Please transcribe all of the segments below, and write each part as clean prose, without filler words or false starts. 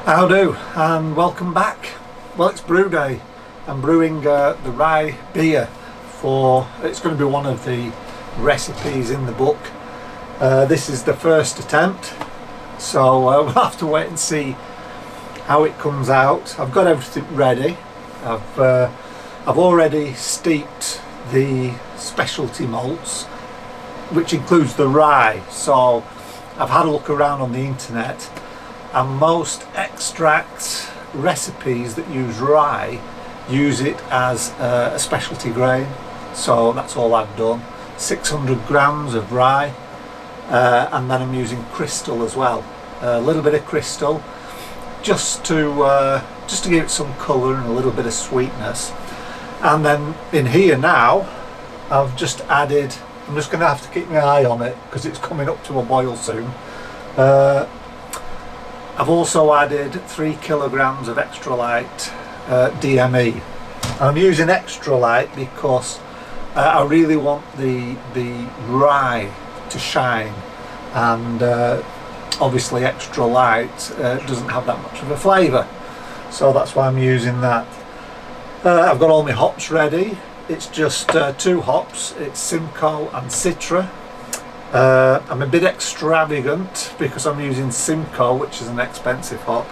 How do, and welcome back. Well, it's brew day. I'm brewing the rye beer it's going to be one of the recipes in the book. This is the first attempt, so we'll have to wait and see how it comes out. I've got everything ready. I've already steeped the specialty malts, which includes the rye, so I've had a look around on the internet, and most extract recipes that use rye use it as a specialty grain, so that's all I've done. 600 grams of rye, and then I'm using crystal as well, a little bit of crystal just to give it some colour and a little bit of sweetness. And then in here now I've just added, I'm just going to have to keep my eye on it because it's coming up to a boil soon. I've also added 3 kilograms of extra light DME. I'm using extra light because I really want the rye to shine, and obviously extra light doesn't have that much of a flavour, so that's why I'm using that. I've got all my hops ready. It's just 2 hops. It's Simcoe and Citra. I'm a bit extravagant because I'm using Simcoe, which is an expensive hop.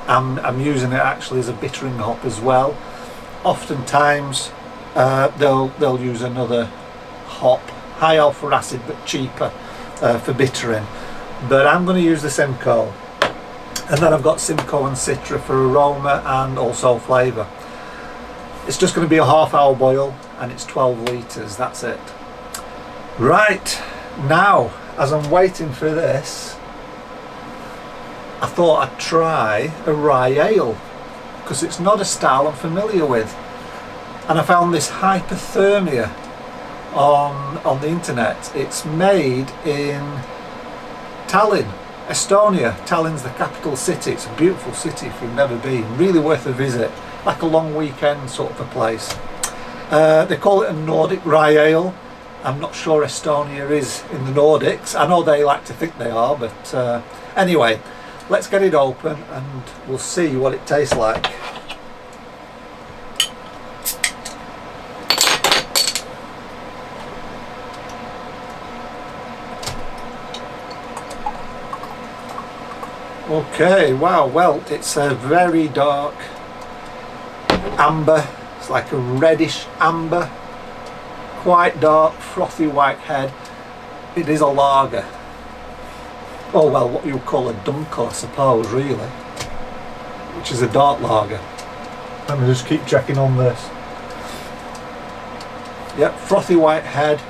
I'm using it actually as a bittering hop as well. Oftentimes they'll use another hop, high alpha acid but cheaper, for bittering, but I'm going to use the Simcoe. And then I've got Simcoe and Citra for aroma and also flavour. It's just going to be a half-hour boil, and it's 12 litres, that's it. Right, now as I'm waiting for this, I thought I'd try a rye ale because it's not a style I'm familiar with, and I found this Hypothermia on the internet. It's made in Tallinn, Estonia. Tallinn's the capital city. It's a beautiful city if you've never been, really worth a visit, like a long weekend sort of a place. They call it a Nordic rye ale. I'm not sure Estonia is in the Nordics. I know they like to think they are, but anyway, let's get it open and we'll see what it tastes like. Okay, wow, well, it's a very dark amber. It's like a reddish amber, quite dark, frothy white head. It is a lager. Oh well, what you would call a dunkel, I suppose, really, which is a dark lager. Let me just keep checking on this. Yep, frothy white head,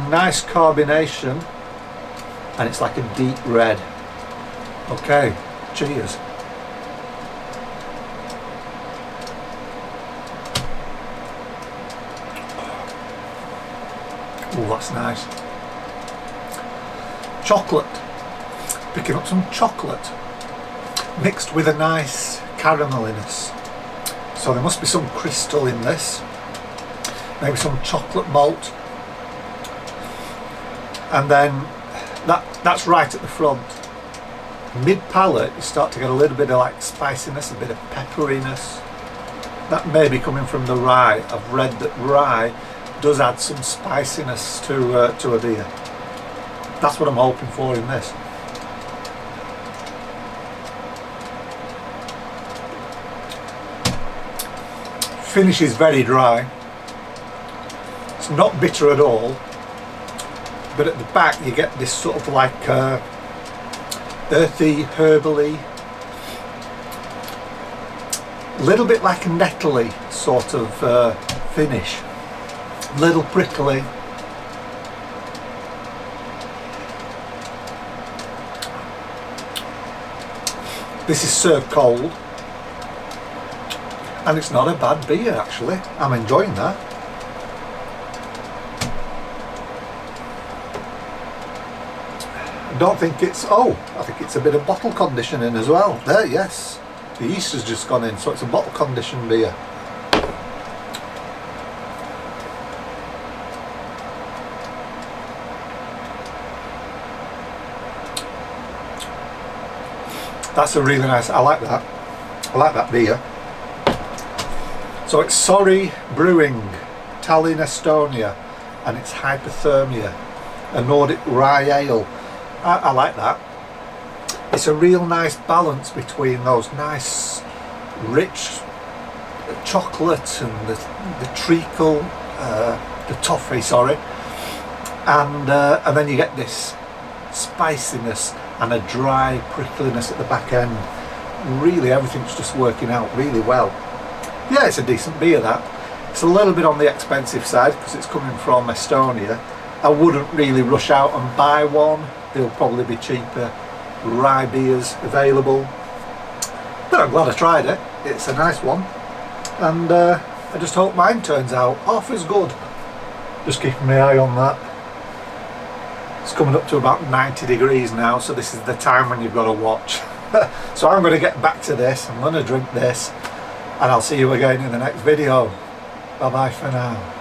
nice carbonation, and it's like a deep red. Okay, cheers. Oh, that's nice. Chocolate. Picking up some chocolate mixed with a nice carameliness. So there must be some crystal in this. Maybe some chocolate malt. And then that's right at the front. Mid-palate you start to get a little bit of like spiciness, a bit of pepperiness. That may be coming from the rye. I've read that rye does add some spiciness to a beer. That's what I'm hoping for in this. Finish is very dry. It's not bitter at all, but at the back you get this sort of like earthy, herbally, a little bit like a nettly sort of finish, little prickly. This is served cold, and it's not a bad beer actually. I'm enjoying that. I don't think it's, oh, I think it's a bit of bottle conditioning as well. There, yes. The yeast has just gone in, so it's a bottle conditioned beer. That's a really nice, I like that beer. So it's Sori Brewing, Tallinn, Estonia, and it's Hypothermia, a Nordic rye ale. I like that. It's a real nice balance between those nice rich chocolate and the treacle, the toffee, sorry, and then you get this spiciness and a dry prickliness at the back end. Really, everything's just working out really well. Yeah, it's a decent beer, that. It's a little bit on the expensive side because it's coming from Estonia. I wouldn't really rush out and buy one. There'll probably be cheaper rye beers available, but I'm glad I tried it. It's a nice one, and I just hope mine turns out half as good. Just keeping my eye on that. It's coming up to about 90 degrees now, so this is the time when you've got to watch. So I'm going to get back to this, I'm going to drink this, and I'll see you again in the next video. Bye bye for now.